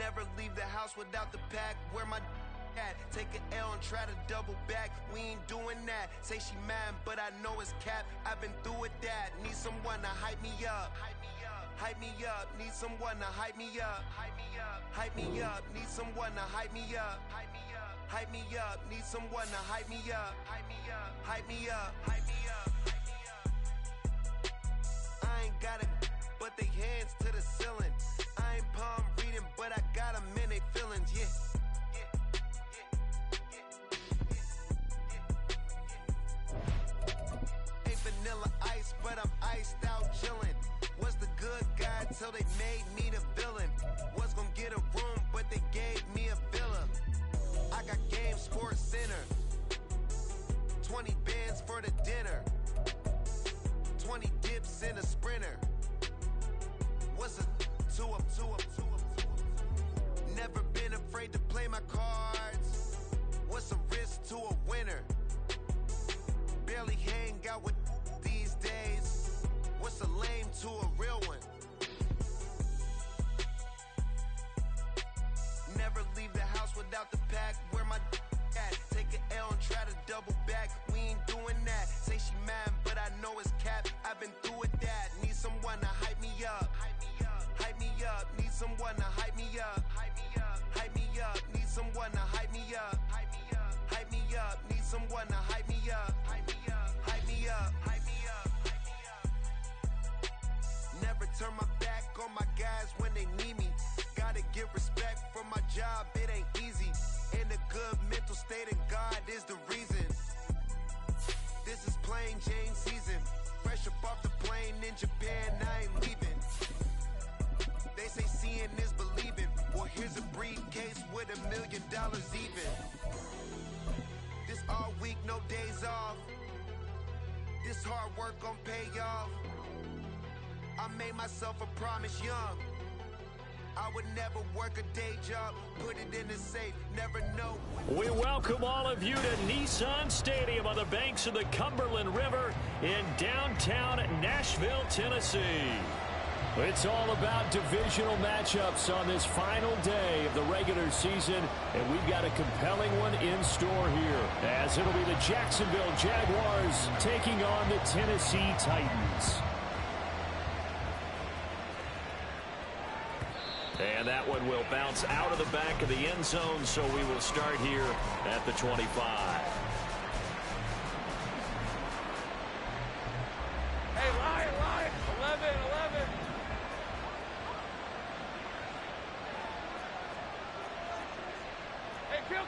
Never leave the house without the pack. Where my at? Take an L and try to double back. We ain't doing that. Say she mad, but I know it's cap. I've been through with that. Need someone to hype me up. Hype me up. Need someone to hype me up. Hype me up. Need someone to hype me up. Hype me up. Need someone to hype me up. Hype me up. Hype me up. Hype me up. I ain't got it, but they hands to the ceiling. I ain't palm reading, but I got them in they feelings, yeah. Ain't vanilla ice, but I'm iced out chillin'. Was the good guy till they made me the villain. Was gonna get a room, but they gave me a villa. I got game, Sports Center. 20 bands for the dinner. 20 dips in a sprinter. What's a two-up? Never been afraid to play my cards. What's a risk to a winner? Barely hang out with these days. What's a lame to a real one? Never leave the house without the pack. Where my at? Take an L and try to double back. We ain't doing that. Say she mad, but I know it's cap. I've been through with that. Need someone to hype me up. Hype me up. Need someone to hype me up. Hype me up. Need someone to hype me up. Hype me up. Need someone to hype me up. Hype me up. Never turn my back on my guys when they need me. Gotta give respect for my job, it ain't easy. In a good mental state and God is the reason. This is plain Jane season. Fresh up off the plane in Japan, I ain't leaving. They say seeing is believing. Well, here's a briefcase with $1 million even. This all week, no days off. This hard work gon' pay off. I made myself a promise young. I would never work a day job, put it in the safe, never know. We welcome all of you to Nissan Stadium on the banks of the Cumberland River in downtown Nashville, Tennessee. It's all about divisional matchups on this final day of the regular season, and we've got a compelling one in store here, as it'll be the Jacksonville Jaguars taking on the Tennessee Titans. And that one will bounce out of the back of the end zone, so we will start here at the 25. Hey, Lion, 11. Hey, kill.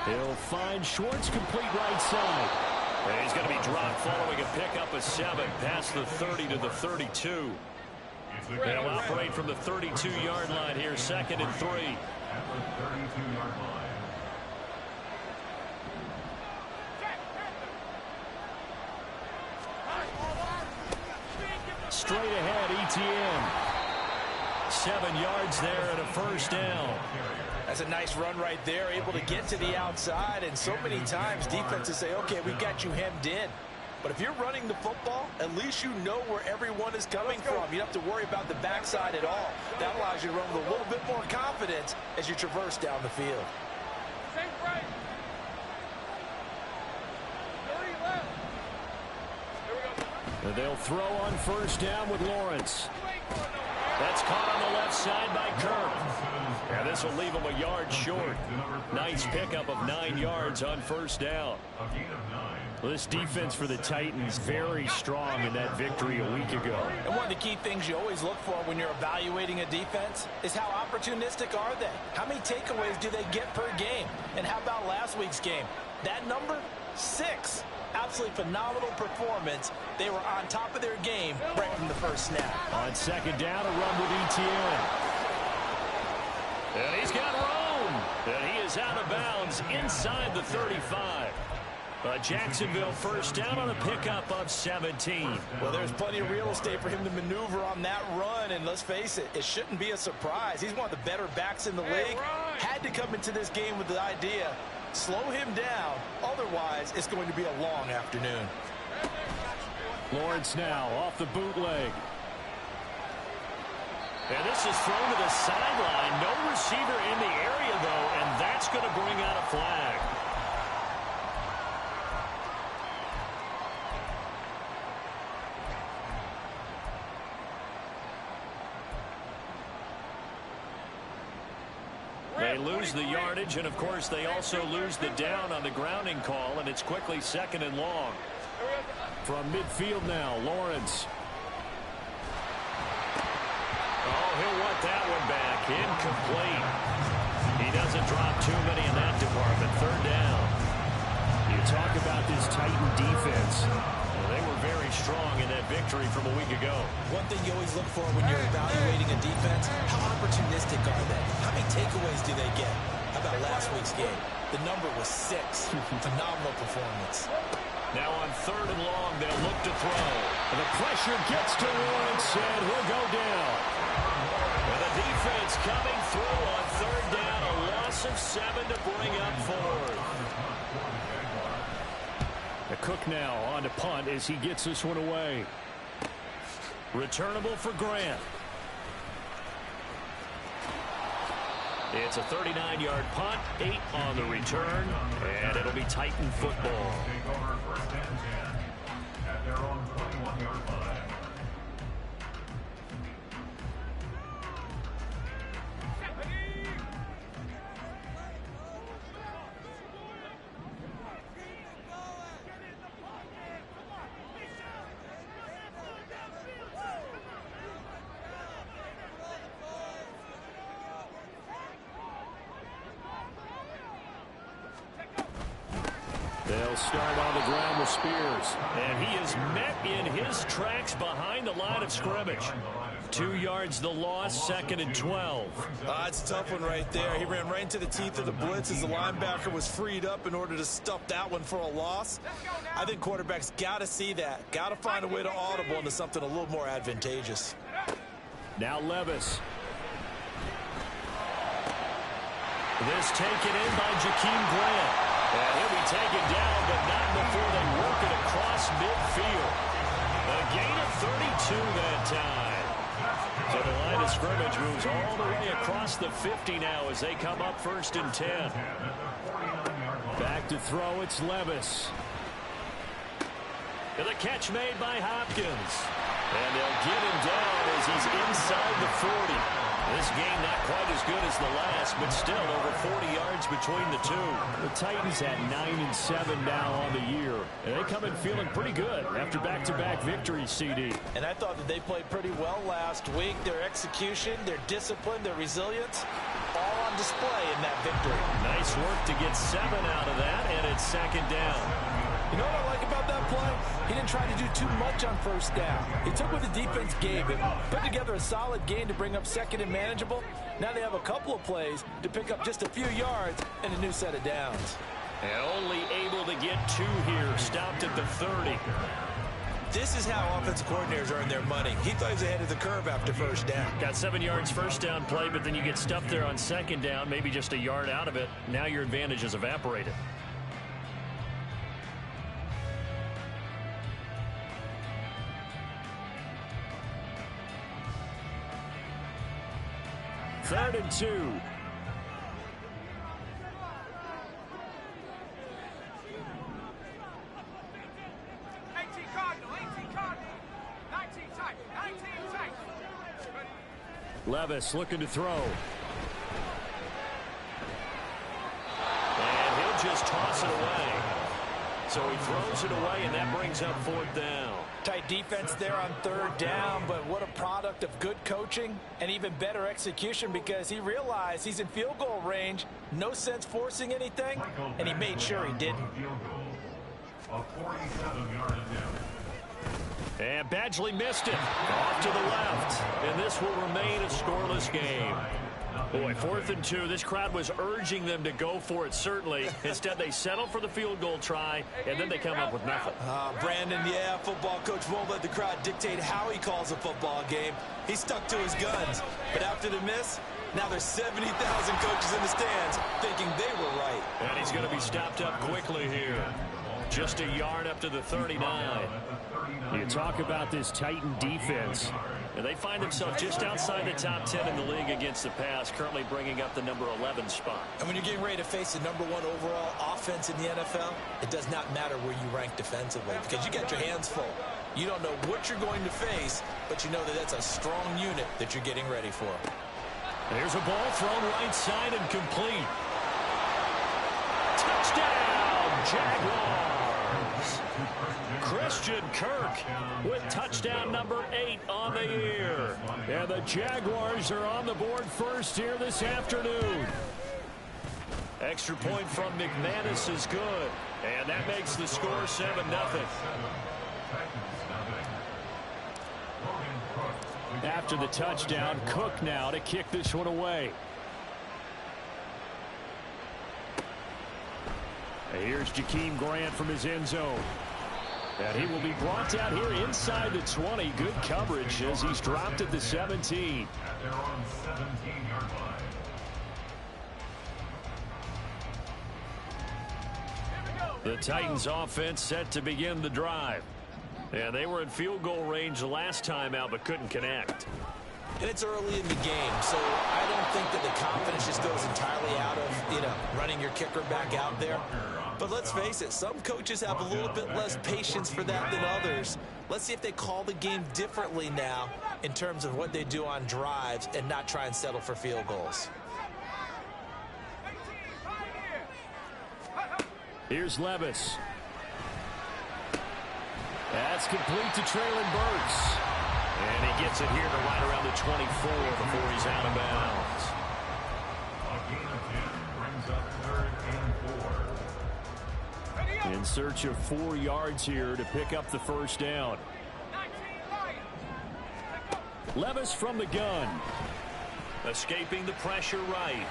He'll find Schwartz complete right side. And he's going to be dropped following a pickup of 7 past the 30 to the 32. They'll operate from the 32-yard line here, 2nd and 3. At the 32-yard line. Straight ahead, ETN. 7 yards there and a first down. That's a nice run right there, able to get to the outside, and so many times defenses say, okay, we got you hemmed in. But if you're running the football, at least you know where everyone is coming from. You don't have to worry about the backside at all. That allows you to run with a little bit more confidence as you traverse down the field. Safe right. 30 left. Here we go. They'll throw on first down with Lawrence. That's caught on the left side by Kirk. And this will leave him a yard short. Nice pickup of 9 yards on first down. This defense for the Titans very strong in that victory a week ago. And one of the key things you always look for when you're evaluating a defense is how opportunistic are they? How many takeaways do they get per game? And how about last week's game? That number, 6. Absolutely phenomenal performance. They were on top of their game right from the first snap. On second down, a run with ETN. And he's got room. And he is out of bounds inside the 35. Jacksonville first down on a pickup of 17. Well, there's plenty of real estate for him to maneuver on that run, and let's face it, it shouldn't be a surprise. He's one of the better backs in the league. Had to come into this game with the idea, slow him down, otherwise it's going to be a long afternoon. Lawrence now off the bootleg. And this is thrown to the sideline. No receiver in the area, though, and that's going to bring out a flag. They lose the yardage, and, of course, they also lose the down on the grounding call, and it's quickly 2nd and long. From midfield now, Lawrence. Oh, he'll want that one back. Incomplete. He doesn't drop too many in that department. 3rd down. You talk about this Titan defense. Well, they were very strong in that victory from a week ago. One thing you always look for when you're evaluating a defense, how opportunistic are they? How many takeaways do they get? How about last week's game? The number was 6. Phenomenal performance. Now on 3rd and long, they'll look to throw. And the pressure gets to Lawrence, and he'll go down. And the defense coming through on 3rd down. A loss of 7 to bring up 4th. The Cook now on to punt as he gets this one away. Returnable for Grant. It's a 39-yard punt, 8 on the return, and it'll be Titan football. Take over 1st and 10 at their own 21-yard line. They'll start on the ground with Spears. And he is met in his tracks behind the line of scrimmage. 2 yards the loss, 2nd and 12. It's a tough one right there. He ran right into the teeth of the blitz as the linebacker was freed up in order to stuff that one for a loss. I think quarterbacks got to see that. Got to find a way to audible into something a little more advantageous. Now Levis. This taken in by Jakeem Grant. And he'll be taken down, but not before they work it across midfield. A gain of 32 that time. So the line of scrimmage moves all the way across the 50 now as they come up 1st and 10. Back to throw, it's Levis. And the catch made by Hopkins. And they'll get him down as he's inside the 40. This game not quite as good as the last, but still over 40 yards between the two. The Titans at 9-7 now on the year. And they come in feeling pretty good after back-to-back victories, CD. And I thought that they played pretty well last week. Their execution, their discipline, their resilience, all on display in that victory. Nice work to get 7 out of that, and it's 2nd down. You know what I like about that play? He didn't try to do too much on 1st down. He took what the defense gave him, put together a solid game to bring up 2nd and manageable. Now they have a couple of plays to pick up just a few yards and a new set of downs. And only able to get 2 here, stopped at the 30. This is how offensive coordinators earn their money. He thought he was ahead of the curve after 1st down. Got 7 yards 1st down play, but then you get stuffed there on 2nd down, maybe just a yard out of it. Now your advantage is evaporated. Third and 2. 18 Cardinal, 19 tight, 19 tight. Levis looking to throw. And he'll just toss it away. So he throws it away, and that brings up 4th down. Tight defense there on 3rd down, but what a product of good coaching and even better execution, because he realized he's in field goal range. No sense forcing anything, and he made sure he didn't. A 47-yard attempt. And Badgley missed it. Off to the left. And this will remain a scoreless game. Boy, 4th and 2. This crowd was urging them to go for it, certainly. Instead, they settle for the field goal try, and then they come up with nothing. Brandon, yeah, football coach won't let the crowd dictate how he calls a football game. He stuck to his guns. But after the miss, now there's 70,000 coaches in the stands thinking they were right. And he's going to be stopped up quickly here. Just a yard up to the 39. You talk about this Titan defense. And they find themselves just outside the top 10 in the league against the pass, currently bringing up the number 11 spot. And when you're getting ready to face the number 1 overall offense in the NFL, it does not matter where you rank defensively because you got your hands full. You don't know what you're going to face, but you know that that's a strong unit that you're getting ready for. There's a ball thrown right side and complete. Touchdown, Jaguars! Christian Kirk with touchdown number 8 on the year. And the Jaguars are on the board first here this afternoon. Extra point from McManus is good. And that makes the score 7-0. After the touchdown, Cook now to kick this one away. Here's Jakeem Grant from his end zone. And he will be brought down here inside the 20. Good coverage as he's dropped at the 17. At their own 17-yard line. The Titans offense set to begin the drive. And they were in field goal range the last time out but couldn't connect. And it's early in the game, so I don't think that the confidence just goes entirely out of, running your kicker back out there. But let's face it, some coaches have a little bit less patience for that than others. Let's see if they call the game differently now in terms of what they do on drives and not try and settle for field goals. Here's Levis. That's complete to Traylon Burks. And he gets it here to right around the 24 before he's out of bounds. A gain of 10 brings up 3rd and 4. In search of 4 yards here to pick up the first down. Levis from the gun. Escaping the pressure right.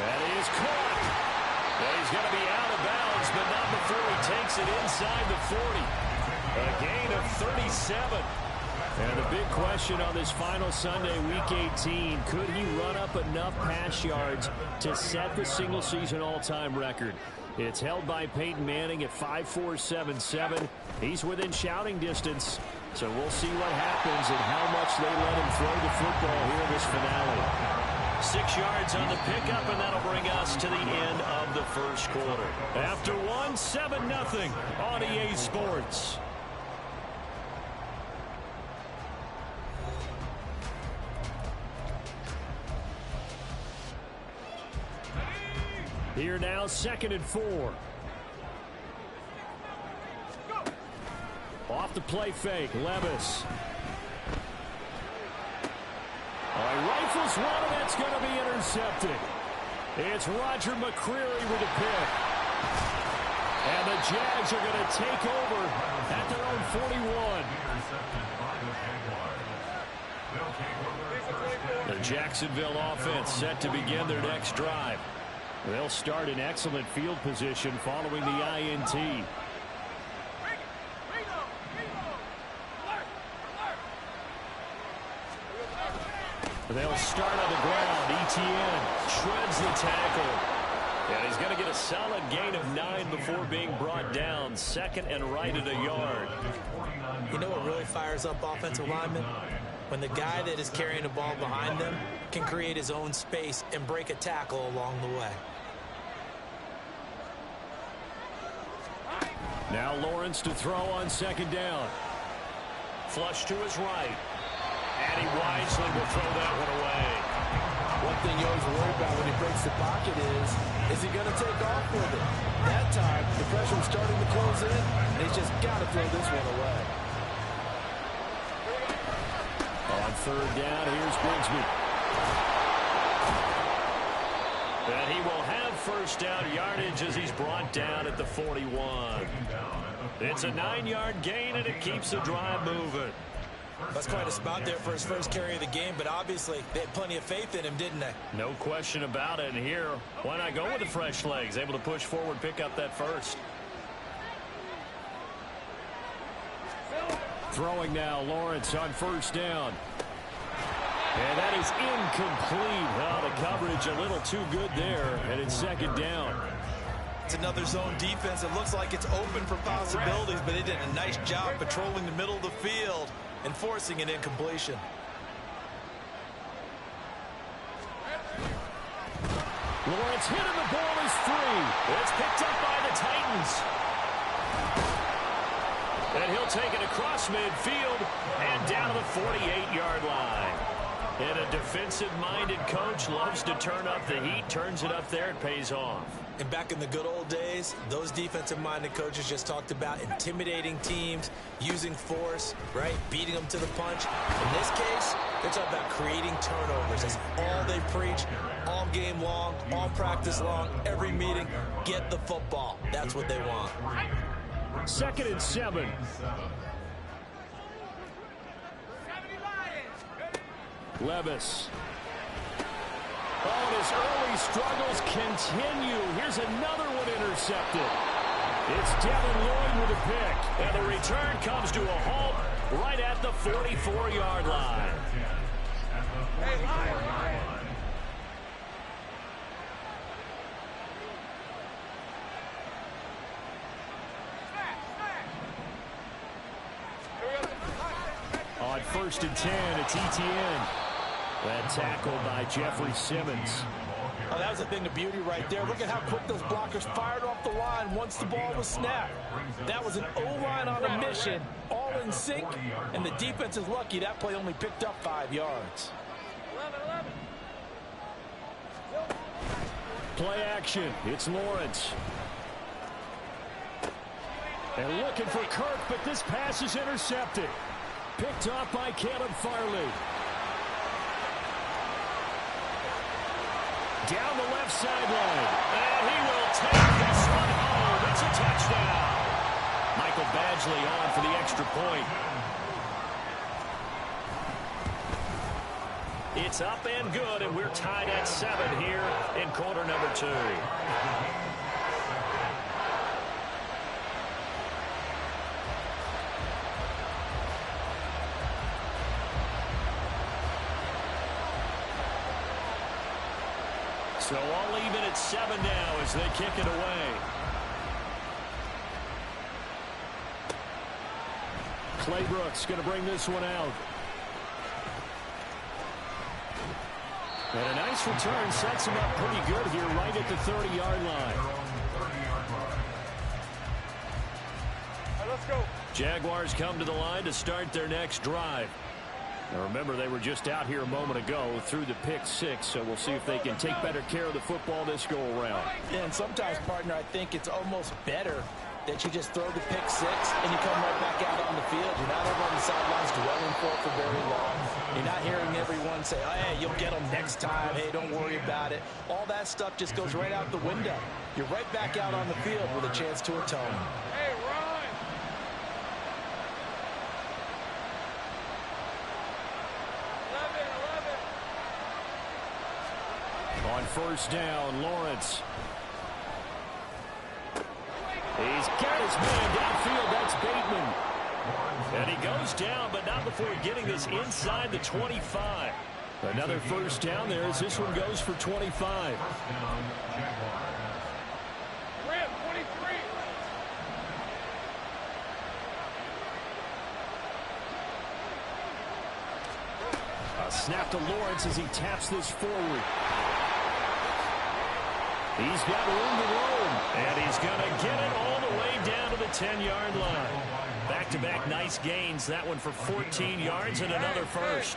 That is caught. Well, he's going to be out of bounds, but not before he takes it inside the 40. A gain of 37. And the big question on this final Sunday, Week 18, could he run up enough pass yards to set the single-season all-time record? It's held by Peyton Manning at 5.477. He's within shouting distance, so we'll see what happens and how much they let him throw the football here in this finale. 6 yards on the pickup, and that'll bring us to the end of the first quarter. After 7-0 on EA Sports. Here now, 2nd and 4. Off the play fake, Levis. Rifles one, and that's going to be intercepted. It's Roger McCreary with a pick. And the Jags are going to take over at their own 41. The Jacksonville offense set to begin their next drive. They'll start in excellent field position following the INT. They'll start on the ground. ETN shreds the tackle. And he's going to get a solid gain of 9 before being brought down. 2nd and right at a yard. You know what really fires up offensive linemen? When the guy that is carrying the ball behind them can create his own space and break a tackle along the way. Now Lawrence to throw on 2nd down. Flush to his right. And he wisely will throw that one away. One thing you always worry about when he breaks the pocket is he going to take off with it? That time, the pressure was starting to close in, and he's just got to throw this one away. On 3rd down, here's Bigsby. And he will have first down yardage as he's brought down at the 41. It's a 9-yard gain, and it keeps the drive moving. That's quite a spot there for his first carry of the game, but obviously they had plenty of faith in him, didn't they? No question about it. And here, why not go with the fresh legs? Able to push forward, pick up that first. Throwing now, Lawrence on 1st down. And that is incomplete. Oh, the coverage a little too good there, and it's 2nd down. It's another zone defense. It looks like it's open for possibilities, but they did a nice job patrolling the middle of the field and forcing an incompletion. Lawrence hit and the ball is free. It's picked up by the Titans. And he'll take it across midfield and down to the 48-yard line. And a defensive-minded coach loves to turn up the heat, turns it up there, it pays off. And back in the good old days, those defensive-minded coaches just talked about intimidating teams, using force, right, beating them to the punch. In this case, they're talking about creating turnovers. That's all they preach, all game long, all practice long, every meeting. Get the football. That's what they want. 2nd and 7. Levis. Oh, and his early struggles continue. Here's another one intercepted. It's Devin Lloyd with a pick. And the return comes to a halt right at the 44-yard line. Hey, Ryan. On 1st and 10, it's ETN. That tackled by Jeffrey Simmons. Oh, that was a thing of beauty right there. Look at how quick those blockers fired off the line once the ball was snapped. That was an O-line on a mission, all in sync, and the defense is lucky that play only picked up 5 yards. 11. Play action. It's Lawrence. And looking for Kirk, but this pass is intercepted. Picked off by Caleb Farley. Down the left sideline. And he will take this one home. It's a touchdown. Michael Badgley on for the extra point. It's up and good, and we're tied at 7 here in quarter number 2. So all even at 7 now as they kick it away. Claybrook's going to bring this one out. And a nice return sets him up pretty good here right at the 30-yard line. Right, let's go. Jaguars come to the line to start their next drive. Now remember, they were just out here a moment ago through the pick 6, so we'll see if they can take better care of the football this go-around. Yeah, and sometimes, partner, I think it's almost better that you just throw the pick 6 and you come right back out on the field. You're not over on the sidelines dwelling for very long. You're not hearing everyone say, oh, hey, you'll get them next time. Hey, don't worry about it. All that stuff just goes right out the window. You're right back out on the field with a chance to atone. Hey, run. On 1st down, Lawrence. He's got his man downfield. That's Bateman. And he goes down, but not before getting this inside the 25. Another 1st down there as this one goes for 25. Rim, 23. A snap to Lawrence as he taps this forward. He's got room to roam, and he's going to get it all the way down to the 10-yard line. Back-to-back nice gains. That one for 14 yards and another 1st.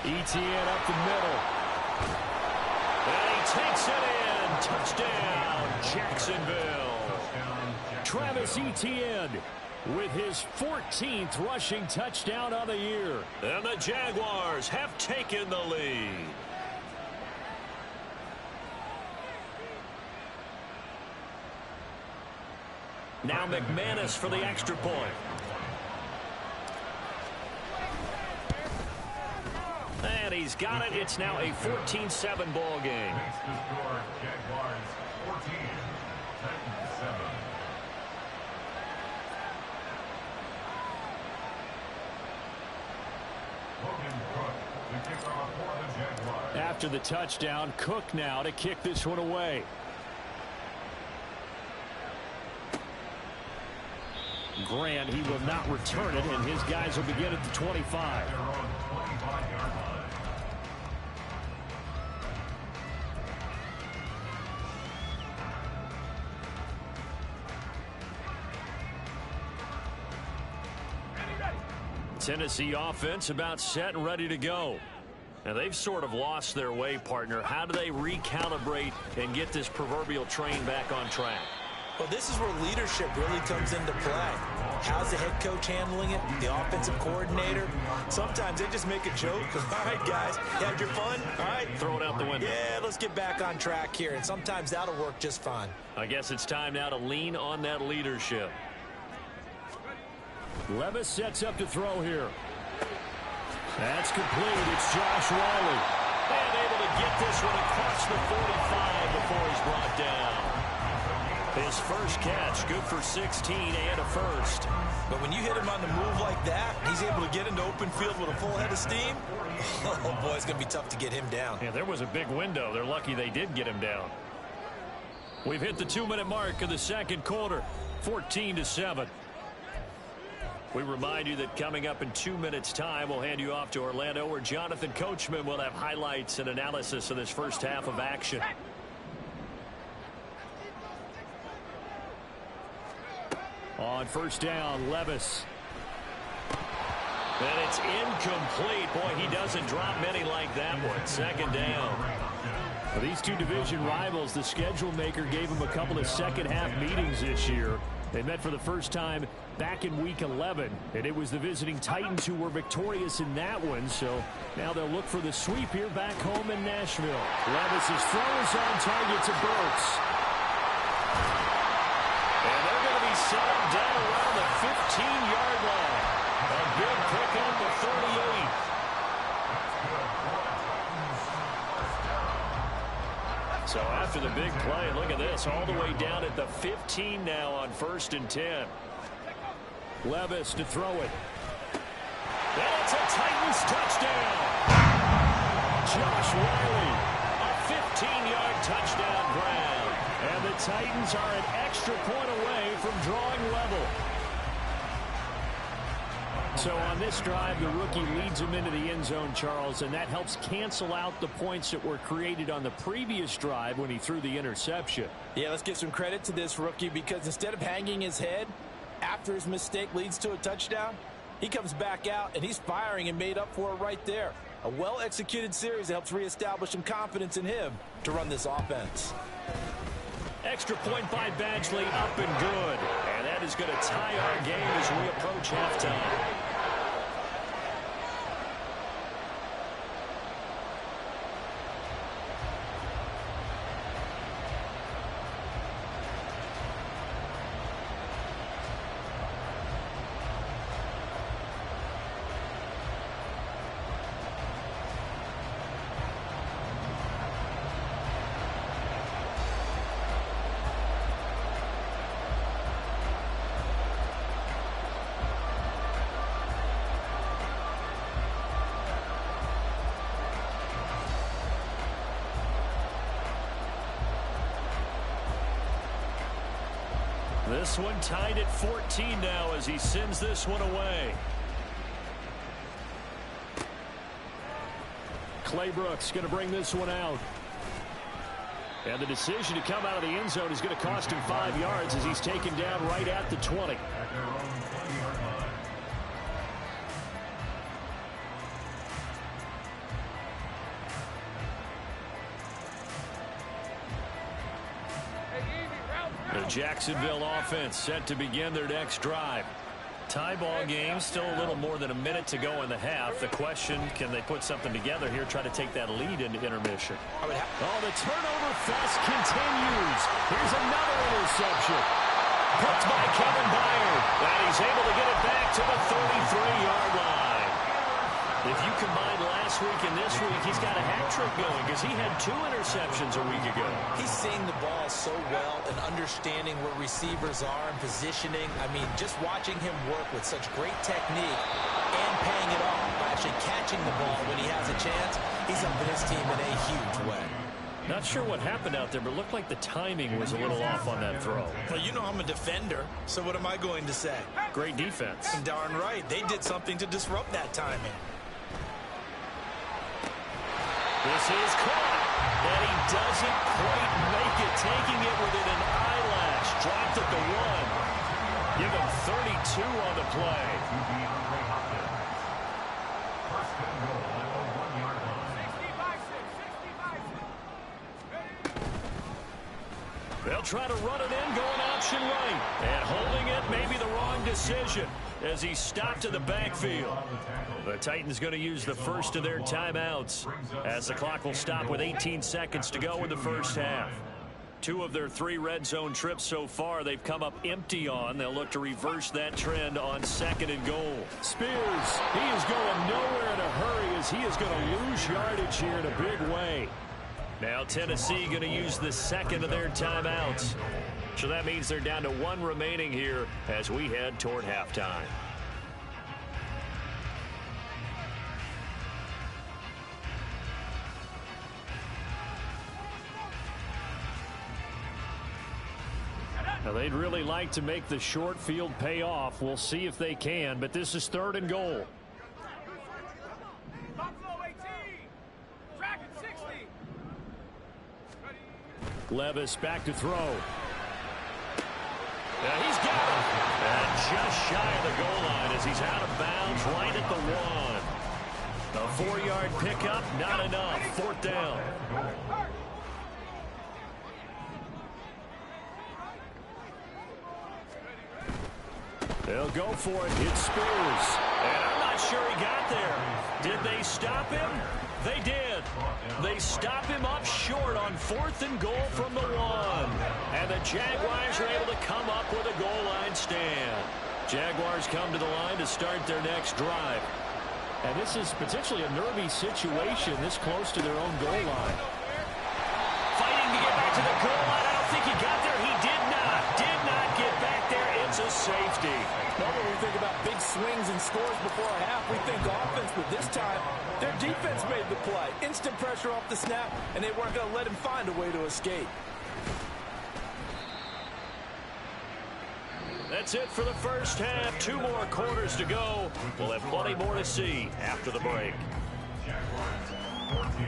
ETN up the middle. And he takes it in. Touchdown, Jacksonville. Travis Etienne with his 14th rushing touchdown of the year. And the Jaguars have taken the lead. Now McManus for the extra point. And he's got it. It's now a 14-7 ball game. Next to score, Jaguars 14, Titans 7. Logan Cook, the kickoff after the touchdown. Cook now to kick this one away. Grant, he will not return it, and his guys will begin at the 25. Tennessee offense about set and ready to go. And they've sort of lost their way, partner. How do they recalibrate and get this proverbial train back on track? Well, this is where leadership really comes into play. How's the head coach handling it? The offensive coordinator? Sometimes they just make a joke. All right, guys, you had your fun? All right. Throw it out the window. Yeah, let's get back on track here. And sometimes that'll work just fine. I guess it's time now to lean on that leadership. Levis sets up to throw here. That's complete. It's Josh Riley. And able to get this one across the 45 before he's brought down. His first catch, good for 16 and a first. But when you hit him on the move like that, he's able to get into open field with a full head of steam. Oh, boy, it's going to be tough to get him down. Yeah, there was a big window. They're lucky they did get him down. We've hit the 2-minute mark of the second quarter, 14-7. We remind you that coming up in 2 minutes' time, we'll hand you off to Orlando, where Jonathan Coachman will have highlights and analysis of this first half of action. On first down, Levis. And it's incomplete. Boy, he doesn't drop many like that one. Second down. For these two division rivals, the schedule maker gave them a couple of second-half meetings this year. They met for the first time back in Week 11, and it was the visiting Titans who were victorious in that one, so now they'll look for the sweep here back home in Nashville. Levis's throw is on target to Burks. And they're going to be set up down around the 15-yard line. A big pickup of 38. So after the big play, look at this, all the way down at the 15 now on 1st and 10. Levis to throw it. And it's a Titans touchdown. Josh Riley, a 15-yard touchdown grab. And the Titans are an extra point away from drawing level. So on this drive, the rookie leads him into the end zone, Charles, and that helps cancel out the points that were created on the previous drive when he threw the interception. Yeah, let's give some credit to this rookie, because instead of hanging his head after his mistake leads to a touchdown, he comes back out and he's firing and made up for it right there. A well-executed series that helps reestablish some confidence in him to run this offense. Extra point by Badgley, up and good. And that is going to tie our game as we approach halftime. This one tied at 14 now as he sends this one away. Clay Brooks going to bring this one out. And the decision to come out of the end zone is going to cost him 5 yards as he's taken down right at the 20. The Jacksonville offense set to begin their next drive. Tie ball game, still a little more than a minute to go in the half. The question, can they put something together here, try to take that lead into intermission? Oh, the turnover fest continues. Here's another interception. Picked by Kevin Byard. And he's able to get it back to the 33-yard line. If you combine last week and this week, he's got a hat trick going because he had 2 interceptions a week ago. He's seeing the ball so well and understanding where receivers are and positioning. I mean, just watching him work with such great technique and paying it off by actually catching the ball when he has a chance, he's helping his team in a huge way. Not sure what happened out there, but it looked like the timing was a little off on that throw. Well, you know I'm a defender, so what am I going to say? Great defense. Darn right. They did something to disrupt that timing. This is caught, and he doesn't quite make it, taking it within an eyelash. Dropped at the 1. Give him 32 on the play. First and goal at the 1-yard line. 65-6, 65-6. They'll try to run it in, going option right. And holding it may be the wrong decision as he stopped in the backfield. The Titans going to use the first of their timeouts as the clock will stop with 18 seconds to go in the first half. 2 of their 3 red zone trips so far they've come up empty on. They'll look to reverse that trend on 2nd and goal. Spears, he is going nowhere in a hurry as he is going to lose yardage here in a big way. Now Tennessee going to use the 2nd of their timeouts. So that means they're down to 1 remaining here as we head toward halftime. Now they'd really like to make the short field pay off. We'll see if they can, but this is 3rd and goal. Buffalo 18. Dragon 60. Levis back to throw. Yeah, he's got it. And just shy of the goal line as he's out of bounds right at the 1. A 4-yard pickup, not enough. 4th down. They'll go for it. It's Spears. And I'm not sure he got there. Did they stop him? They did. They stop him up short on 4th and goal from the 1. And the Jaguars are able to come up with a goal line stand. Jaguars come to the line to start their next drive. And this is potentially a nervy situation this close to their own goal line. Fighting to get back to the goal line. I don't think he got there. He did not get back there. It's a safety. Normally we think about big swings and scores before a half. We think offense, but this time their defense made the play. Instant pressure off the snap, and they weren't going to let him find a way to escape. That's it for the first half. 2 more quarters to go. We'll have plenty more to see after the break. Jaguars 14.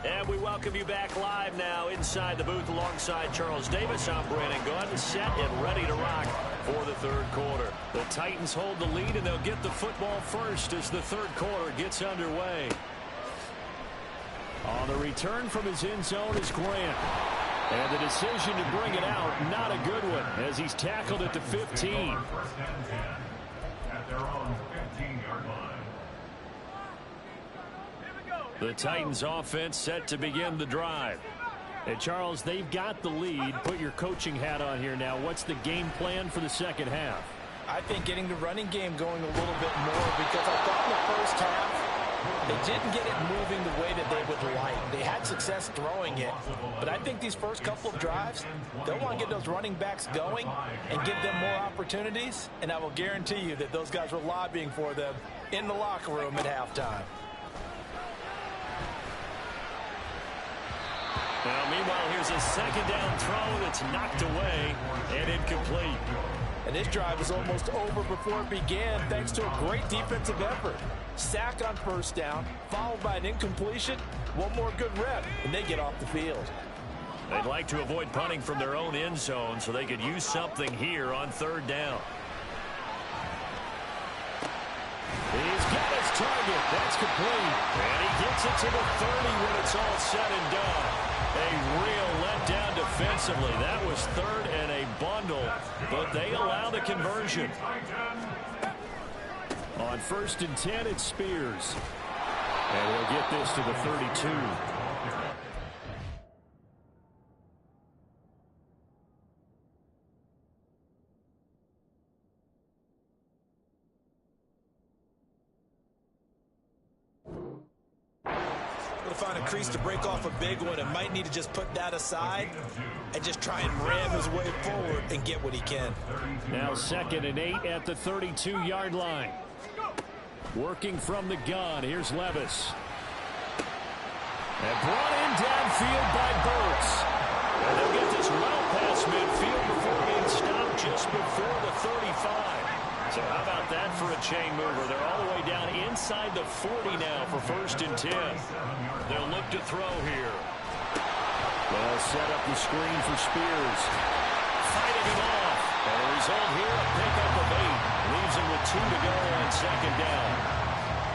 And we welcome you back live now inside the booth alongside Charles Davis. I'm Brandon Gunn, set and ready to rock for the 3rd quarter. The Titans hold the lead, and they'll get the football first as the 3rd quarter gets underway. On the return from his end zone is Grant. And the decision to bring it out, not a good one, as he's tackled at the 15. First and 10 at their own 15-yard line. The Titans offense set to begin the drive. And Charles, they've got the lead. Put your coaching hat on here now. What's the game plan for the 2nd half? I think getting the running game going a little bit more, because I thought in the first half they didn't get it moving the way that they would like. They had success throwing it, but I think these first couple of drives, they'll want to get those running backs going and give them more opportunities, and I will guarantee you that those guys were lobbying for them in the locker room at halftime. Now, meanwhile, here's a 2nd down throw that's knocked away and incomplete. And this drive was almost over before it began thanks to a great defensive effort. Sack on 1st down, followed by an incompletion. One more good rep, and they get off the field. They'd like to avoid punting from their own end zone so they could use something here on 3rd down. He's got his target. That's complete. And he gets it to the 30 when it's all said and done. A real letdown defensively. That was 3rd and a bundle, but they allow the conversion. On 1st and 10, it's Spears. And he'll get this to the 32. to find a crease to break off a big one and might need to just put that aside and just try and ram his way forward and get what he can. Now 2nd and 8 at the 32-yard line. Working from the gun, here's Levis. And brought in downfield by Burks. And they'll get this well past midfield before being stopped just before the 35. So how about that for a chain mover? They're all the way down inside the 40 now for 1st and 10. They'll look to throw here. They'll set up the screen for Spears. Fighting him off. And the result here, a pickup of 8. Leaves him with 2 to go on 2nd down.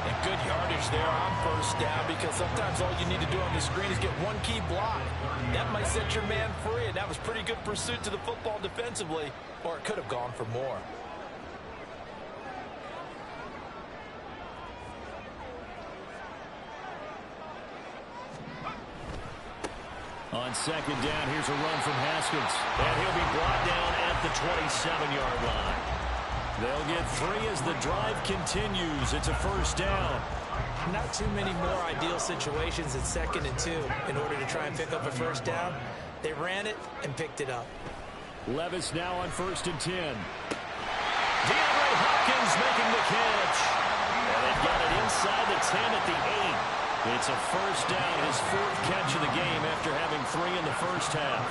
And good yardage there on 1st down, because sometimes all you need to do on the screen is get one key block. That might set your man free, and that was pretty good pursuit to the football defensively, or it could have gone for more. On 2nd down, here's a run from Haskins. And he'll be brought down at the 27-yard line. They'll get 3 as the drive continues. It's a 1st down. Not too many more ideal situations at 2nd and 2 in order to try and pick up a 1st down. They ran it and picked it up. Levis now on 1st and 10. DeAndre Hopkins making the catch. And they've got it inside the 10 at the 8. It's a 1st down, his 4th catch of the game after having 3 in the 1st half.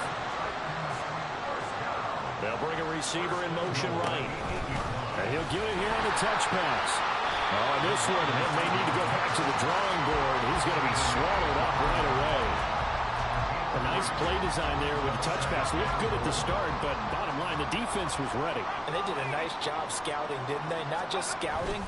They'll bring a receiver in motion right. And he'll get it here on the touch pass. On this one, he may need to go back to the drawing board. He's going to be swallowed up right away. A nice play design there with the touch pass. Looked good at the start, but bottom line, the defense was ready. And they did a nice job scouting, didn't they? Not just scouting,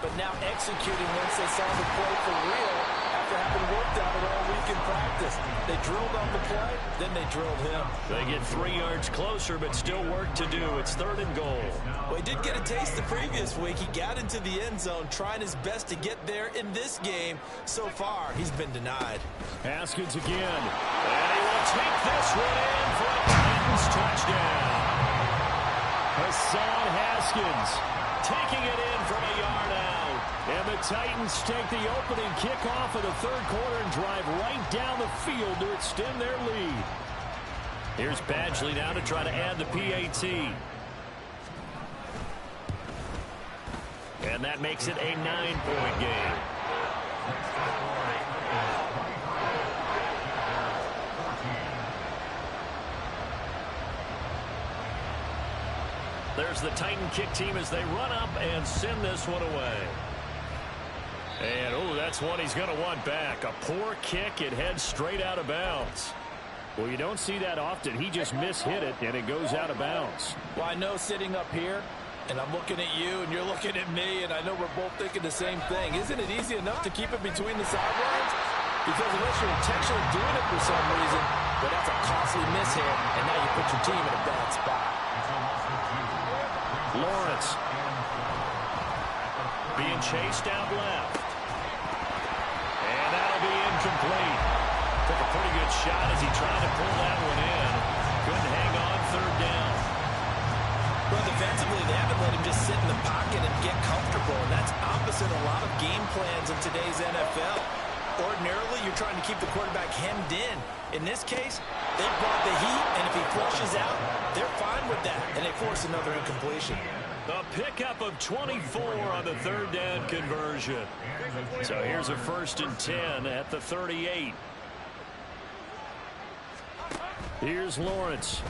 but now executing once they saw the play for real after having worked on it all week in practice. They drilled on the play, then they drilled him. They get 3 yards closer, but still work to do. It's 3rd and goal. Well, he did get a taste the previous week. He got into the end zone, trying his best to get there in this game. So far, he's been denied. Haskins again. And he will take this one in for a Titans touchdown. Hassan Haskins taking it in from a yard out. And the Titans take the opening kickoff of the 3rd quarter and drive right down the field to extend their lead. Here's Badgley now to try to add the PAT. And that makes it a 9-point game. There's the Titan kick team as they run up and send this one away. And, oh, that's one he's going to want back. A poor kick. It heads straight out of bounds. Well, you don't see that often. He just mishit it, and it goes out of bounds. Well, I know sitting up here, and I'm looking at you, and you're looking at me, and I know we're both thinking the same thing. Isn't it easy enough to keep it between the sidelines? Because unless you're intentionally doing it for some reason, but that's a costly miss here, and now you put your team in a bad spot. Lawrence being chased out left. And that'll be incomplete. Took a pretty good shot as he tried to pull that one in. Couldn't hang on 3rd down. Well, defensively, they haven't let him just sit in the pocket and get comfortable, and that's opposite a lot of game plans in today's NFL. Ordinarily, you're trying to keep the quarterback hemmed in. In this case, they brought the heat, and if he flushes out, they're fine with that, and they force another incompletion. A pickup of 24 on the 3rd down conversion. So here's a 1st and 10 at the 38. Here's Lawrence.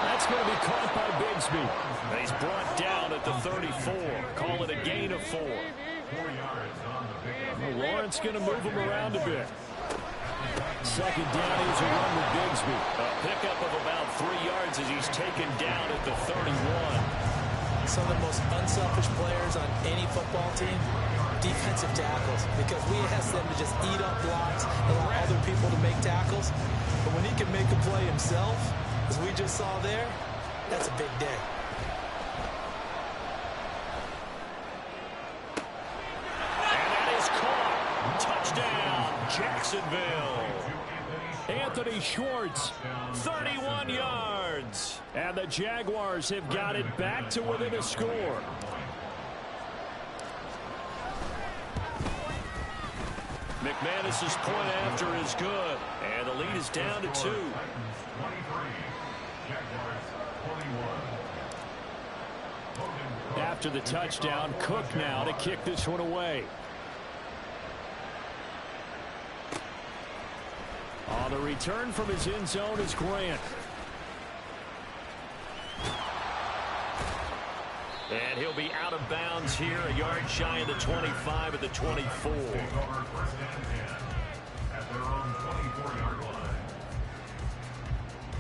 That's going to be caught by Bigsby. He's brought down at the 34. Call it a gain of 4. Well, Lawrence going to move him around a bit. 2nd down, here's a run with Bigsby. A pickup of about 3 yards as he's taken down at the 31. Some of the most unselfish players on any football team, defensive tackles, because we ask them to just eat up blocks, allow other people to make tackles. But when he can make a play himself, as we just saw there, that's a big day. And that is caught. Touchdown, Jacksonville. Anthony Schwartz, 31 yards. And the Jaguars have got it back to within a score. McManus's point after is good. And the lead is down to 2. 23, Jaguars 21. After the touchdown, Cook now to kick this one away. On the return from his end zone is Grant. And he'll be out of bounds here, a yard shy of the 25 at the 24. Take over first and 10 at their own 24-yard line.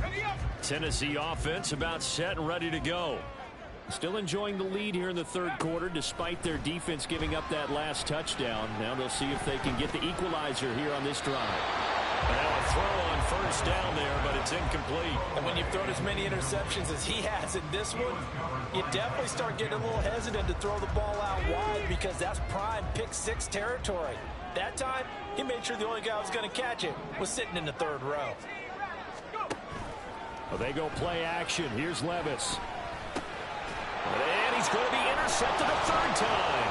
Ready up! Tennessee offense about set and ready to go. Still enjoying the lead here in the third quarter despite their defense giving up that last touchdown. Now they'll see if they can get the equalizer here on this drive. Now a throw on first down there, but it's incomplete. And when you've thrown as many interceptions as he has in this one, you definitely start getting a little hesitant to throw the ball out wide because that's prime pick-6 territory. That time, he made sure the only guy who was going to catch it was sitting in the third row. Well, they go play action. Here's Levis. And he's going to be intercepted a third time.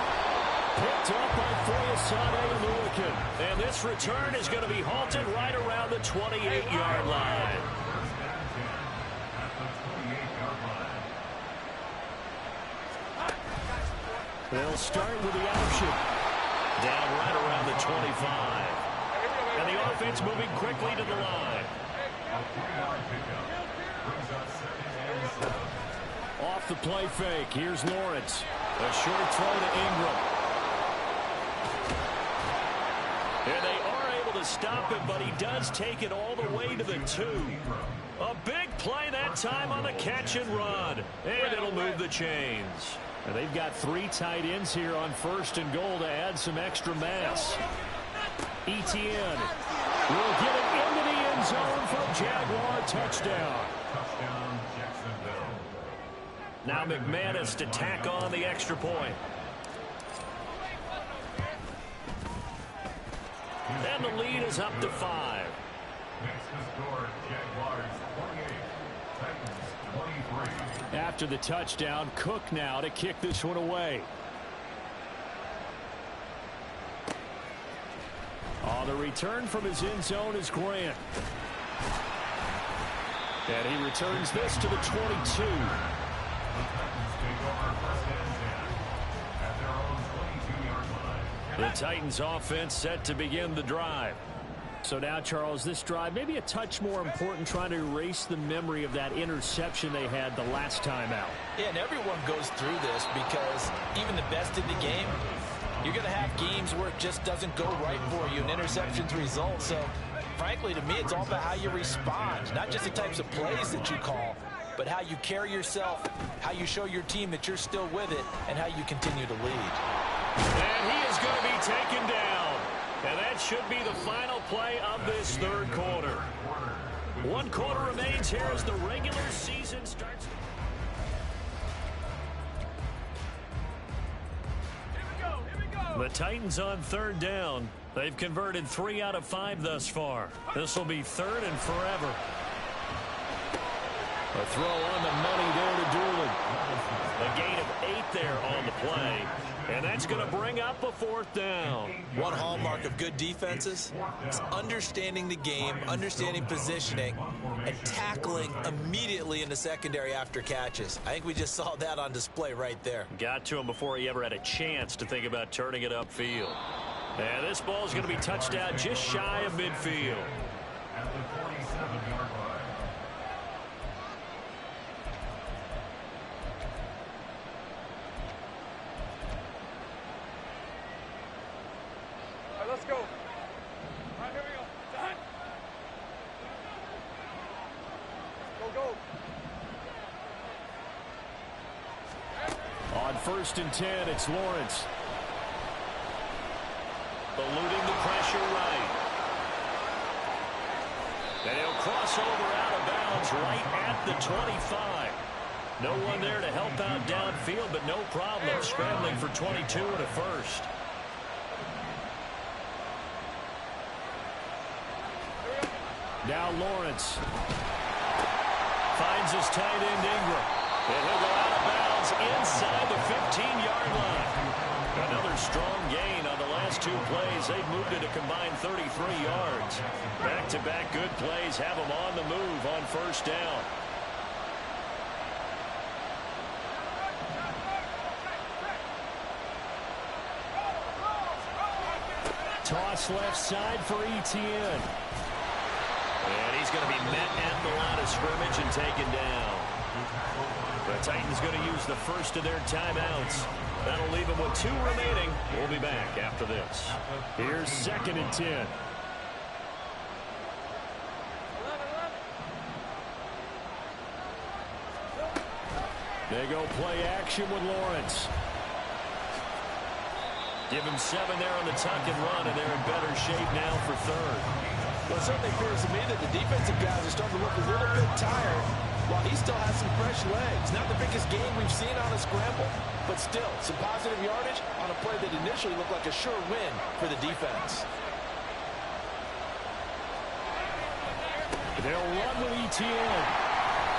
Picked up by Foyesade and Lurican. And this return is going to be halted right around the 28-yard line. They'll start with the option. Down right around the 25. And the offense moving quickly to the line. Off the play fake. Here's Lawrence. A short throw to Ingram. And they are able to stop him, but he does take it all the way to the 2. A big play that time on the catch and run. And it'll move the chains. And they've got 3 tight ends here on first and goal to add some extra mass. Etienne will get it into the end zone for a Jaguar touchdown. Touchdown, Jacksonville. Now McManus to tack on the extra point. And the lead is up to 5. Next to score, Jaguars 28, Titans 23. After the touchdown, Cook now to kick this one away. On the return from his end zone is Grant. And he returns this to the 22. The Titans take over first and 10 at their own 22-yard line. The Titans offense set to begin the drive. So now, Charles, this drive maybe a touch more important, trying to erase the memory of that interception they had the last time out. Yeah, and everyone goes through this because even the best in the game, you're going to have games where it just doesn't go right for you and interceptions result. So, frankly, to me, it's all about how you respond, not just the types of plays that you call, but how you carry yourself, how you show your team that you're still with it, and how you continue to lead. And he is going to be taken down. And that should be the final play of this third quarter. 1 quarter remains here as the regular season starts. Here we go. The Titans on third down. They've converted 3 out of 5 thus far. This will be third and forever. A throw on the money there to Doolin. A gain of 8 there on the play. And that's going to bring up a 4th down. One hallmark of good defenses is understanding the game, understanding positioning, and tackling immediately in the secondary after catches. I think we just saw that on display right there. Got to him before he ever had a chance to think about turning it upfield. And this ball is going to be touched out just shy of midfield. At the 47-yard line. All right, let's go. All right, here we go. Done. Go. On 1st and 10, it's Lawrence. Eluding the pressure right. And he'll cross over out of bounds right at the 25. No one there to help out downfield, but no problem scrambling for 22 and a first. Now Lawrence finds his tight end Ingram. And he'll go out of bounds inside the 15-yard line. Another strong gain on the last 2 plays. They've moved it a combined 33 yards. Back-to-back good plays have them on the move on first down. Toss left side for Etienne. And he's going to be met at the line of scrimmage and taken down. The Titans going to use the first of their timeouts. That'll leave them with 2 remaining. We'll be back after this. Here's 2nd and 10. They go play action with Lawrence. Give him 7 there on the tuck and run, and they're in better shape now for 3rd. Well, it certainly appears to me that the defensive guys are starting to look a little bit tired while he still has some fresh legs. Not the biggest gain we've seen on a scramble, but still some positive yardage on a play that initially looked like a sure win for the defense. They'll run with Etienne.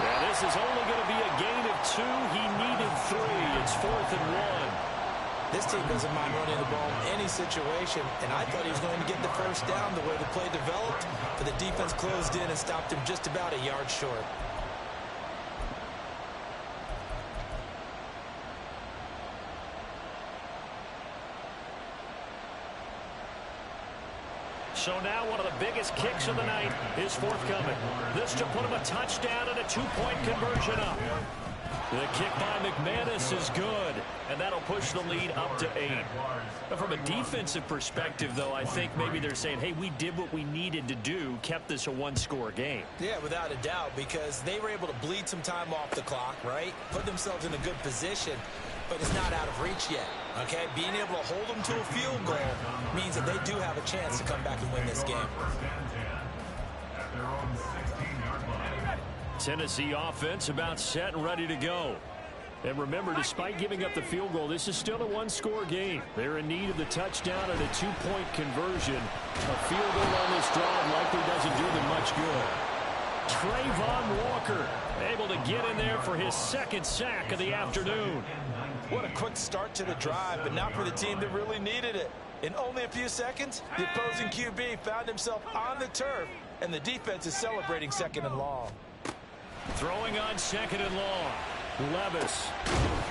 Yeah, this is only going to be a gain of 2. He needed 3. It's 4th and 1. This team doesn't mind running the ball in any situation, and I thought he was going to get the first down the way the play developed, but the defense closed in and stopped him just about a yard short. So now one of the biggest kicks of the night is forthcoming. This to put him a touchdown and a 2-point conversion up. The kick by McManus is good, and that'll push the lead up to 8. But from a defensive perspective, though, I think maybe they're saying, hey, we did what we needed to do, kept this a 1-score game. Yeah, without a doubt, because they were able to bleed some time off the clock, right? Put themselves in a good position, but it's not out of reach yet, okay? Being able to hold them to a field goal means that they do have a chance to come back and win this game. Tennessee offense about set and ready to go. And remember, despite giving up the field goal, this is still a 1-score game. They're in need of the touchdown and a 2-point conversion. A field goal on this drive likely doesn't do them much good. Trayvon Walker able to get in there for his 2nd sack of the afternoon. What a quick start to the drive, but not for the team that really needed it. In only a few seconds, the opposing QB found himself on the turf, and the defense is celebrating 2nd and long. Throwing on 2nd and long. Levis.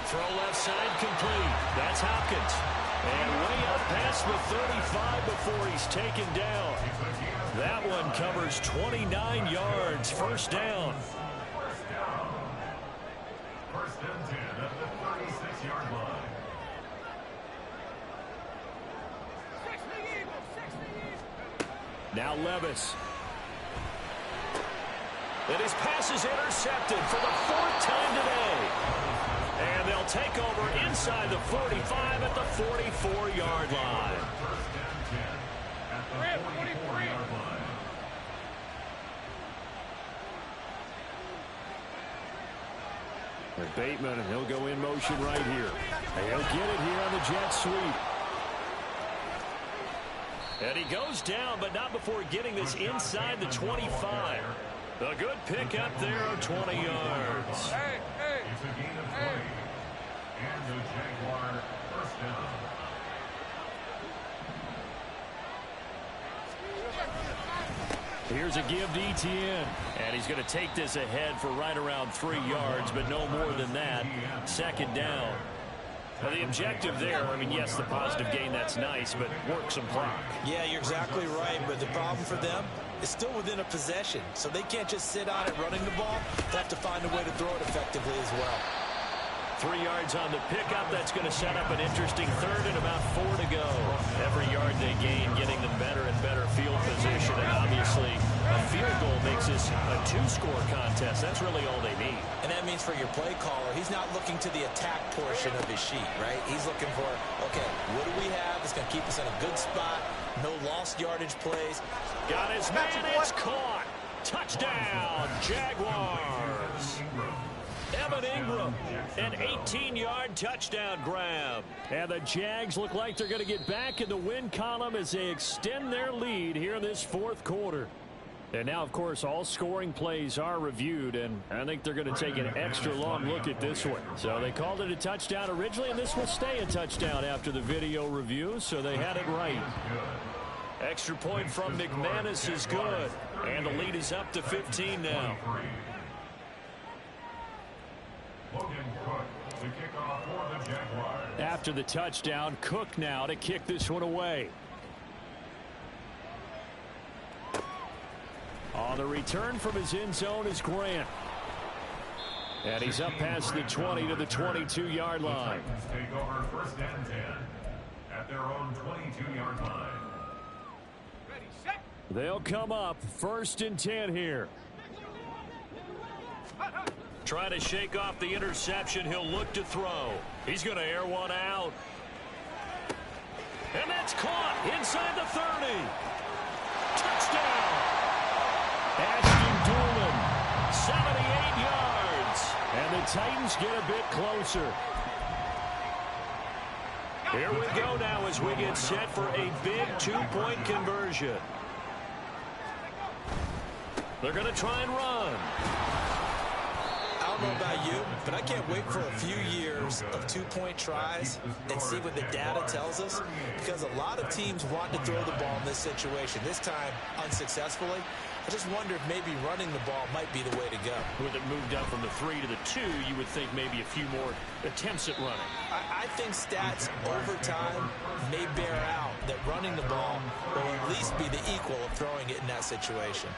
Throw left side complete. That's Hopkins. And way up past the 35 before he's taken down. That one covers 29 yards. First down. First and 10 at the 36-yard line. Now Levis. And his pass is intercepted for the 4th time today. And they'll take over inside the 45 at the 44-yard line. First and 10 at the 44-yard line. And Bateman, and he'll go in motion right here. And he'll get it here on the jet sweep. And he goes down, but not before getting this inside the 25. A good pick up there of 20 yards. It's a gain of 3. And the Jaguar first down. Here's a give to Etienne. And he's going to take this ahead for right around 3 yards, but no more than that. 2nd down. Now the objective there, I mean, yes, the positive gain, that's nice, but work some clock. Yeah, you're exactly right, but the problem for them is still within a possession, so they can't just sit on it running the ball. They have to find a way to throw it effectively as well. 3 yards on the pickup. That's going to set up an interesting 3rd and about 4 to go. Every yard they gain getting them better and better field position, and obviously a field goal makes this a 2-score contest. That's really all they need. And that means for your play caller, he's not looking to the attack portion of his sheet, right? He's looking for, okay, what do we have that's going to keep us in a good spot? No lost yardage plays. Got his man. It's caught. Touchdown, Jaguars. Evan Ingram, an 18-yard touchdown grab. And the Jags look like they're going to get back in the win column as they extend their lead here in this 4th quarter. And now, of course, all scoring plays are reviewed, and I think they're going to take an extra long look at this one. So they called it a touchdown originally, and this will stay a touchdown after the video review, so they had it right. Extra point from McManus is good, and the lead is up to 15 now. After the touchdown, Cook now to kick this one away. On the return from his end zone is Grant. And he's up past the 20 to the 22-yard line. Take over first and 10 at their own 22-yard line. Ready, set. They'll come up first and 10 here. Try to shake off the interception. He'll look to throw. He's going to air one out. And that's caught inside the 30. Touchdown. Ashton Doolin, 78 yards. And the Titans get a bit closer. Here we go now as we get set for a big two-point conversion. They're going to try and run. I don't know about you, but I can't wait for a few years of two-point tries and see what the data tells us, because a lot of teams want to throw the ball in this situation, this time unsuccessfully. I just wonder if maybe running the ball might be the way to go. With it moved up from the 3 to the 2, you would think maybe a few more attempts at running. I think stats over time may bear out that running the ball will at least be the equal of throwing it in that situation.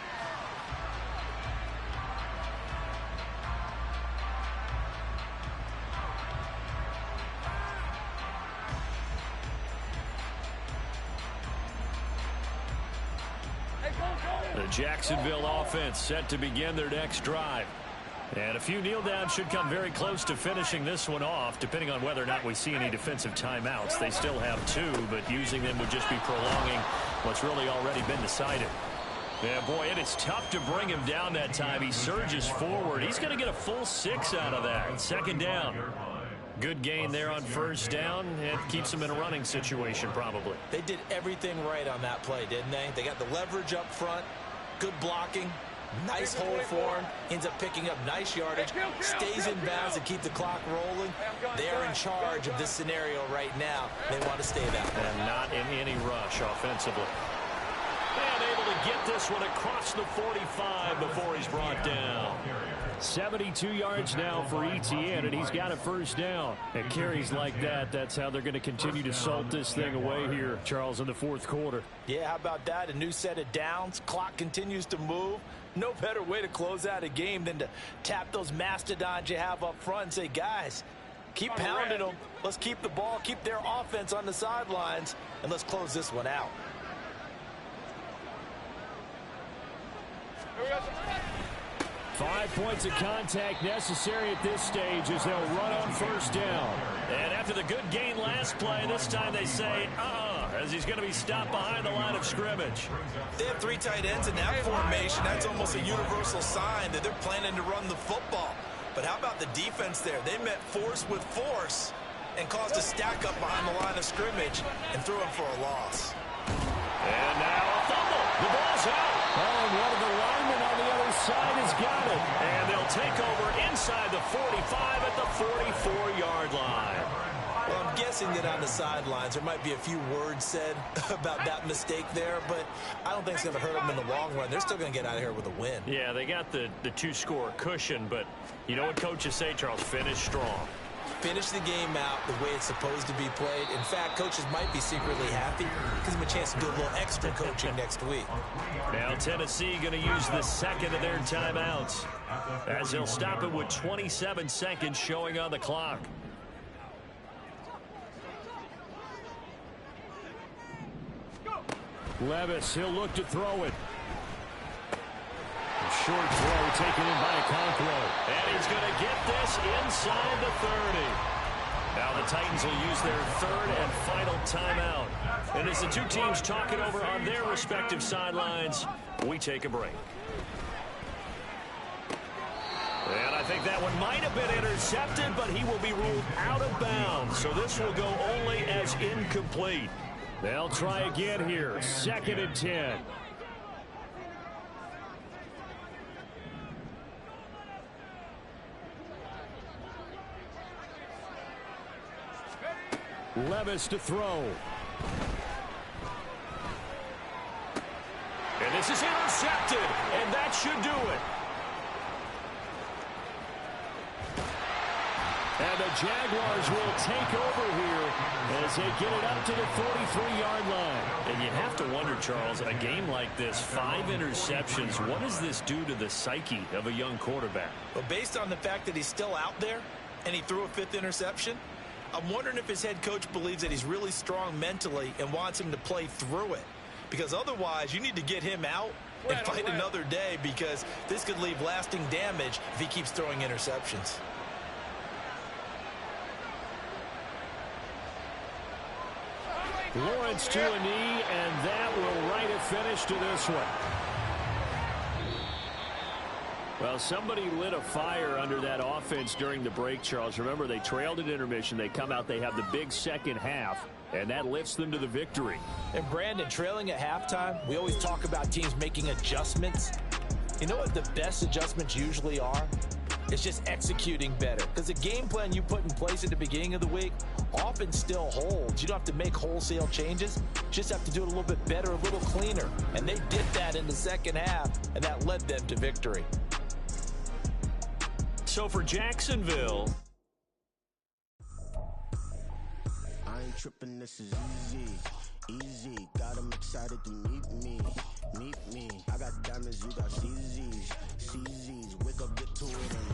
The Jacksonville offense set to begin their next drive. And a few kneel downs should come very close to finishing this one off, depending on whether or not we see any defensive timeouts. They still have 2, but using them would just be prolonging what's really already been decided. Yeah, boy, it is tough to bring him down that time. He surges forward. He's going to get a full 6 out of that. Second down. Good gain there on first down. It keeps them in a running situation, probably. They did everything right on that play, didn't they? They got the leverage up front, good blocking, nice hole for him, ends up picking up nice yardage, stays in bounds to keep the clock rolling. They're in charge of this scenario right now. They want to stay that way. And not in any rush offensively. And able to get this one across the 45 before he's brought down. 72 yards now for ETN, and he's got a first down. And carries like that, that's how they're going to continue to salt this thing away here, Charles, in the fourth quarter. Yeah, how about that? A new set of downs. Clock continues to move. No better way to close out a game than to tap those mastodons you have up front and say, guys, keep pounding them. Let's keep the ball, keep their offense on the sidelines, and let's close this one out. 5 points of contact necessary at this stage as they'll run on first down. And after the good gain last play, this time they say, as he's going to be stopped behind the line of scrimmage. They have 3 tight ends in that formation. That's almost a universal sign that they're planning to run the football. But how about the defense there? They met force with force and caused a stack up behind the line of scrimmage and threw him for a loss. And now a fumble. The ball's out. Oh, and one of the linemen on the other side has got it. And they'll take over inside the 45 at the 44-yard line. Well, I'm guessing that on the sidelines there might be a few words said about that mistake there, but I don't think it's going to hurt them in the long run. They're still going to get out of here with a win. Yeah, they got the 2-score cushion, but you know what coaches say, Charles? Finish strong. Finish the game out the way it's supposed to be played. In fact, coaches might be secretly happy. Gives them a chance to do a little extra coaching next week. Now Tennessee going to use the second of their timeouts as they'll stop it with 27 seconds showing on the clock. Levis, he'll look to throw it. Short throw taken in by Okonkwo. And he's going to get this inside the 30. Now the Titans will use their third and final timeout. And as the two teams talk it over on their respective sidelines, we take a break. And I think that one might have been intercepted, but he will be ruled out of bounds. So this will go only as incomplete. They'll try again here. 2nd and 10. Levis to throw. And this is intercepted, and that should do it. And the Jaguars will take over here as they get it up to the 43-yard line. And you have to wonder, Charles, a game like this, 5 interceptions, what does this do to the psyche of a young quarterback? Well, based on the fact that he's still out there and he threw a 5th interception, I'm wondering if his head coach believes that he's really strong mentally and wants him to play through it. Because otherwise, you need to get him out and fight another day, because this could leave lasting damage if he keeps throwing interceptions. Lawrence to a knee, and that will write a finish to this one. Well, somebody lit a fire under that offense during the break, Charles. Remember, they trailed at intermission. They come out, they have the big second half, and that lifts them to the victory. And Brandon, trailing at halftime, we always talk about teams making adjustments. You know what the best adjustments usually are? It's just executing better. Because the game plan you put in place at the beginning of the week often still holds. You don't have to make wholesale changes. You just have to do it a little bit better, a little cleaner. And they did that in the second half, and that led them to victory. So for Jacksonville, I ain't tripping, this is easy, got them excited to meet me, I got diamonds, you got CZs, wake up, get to it, and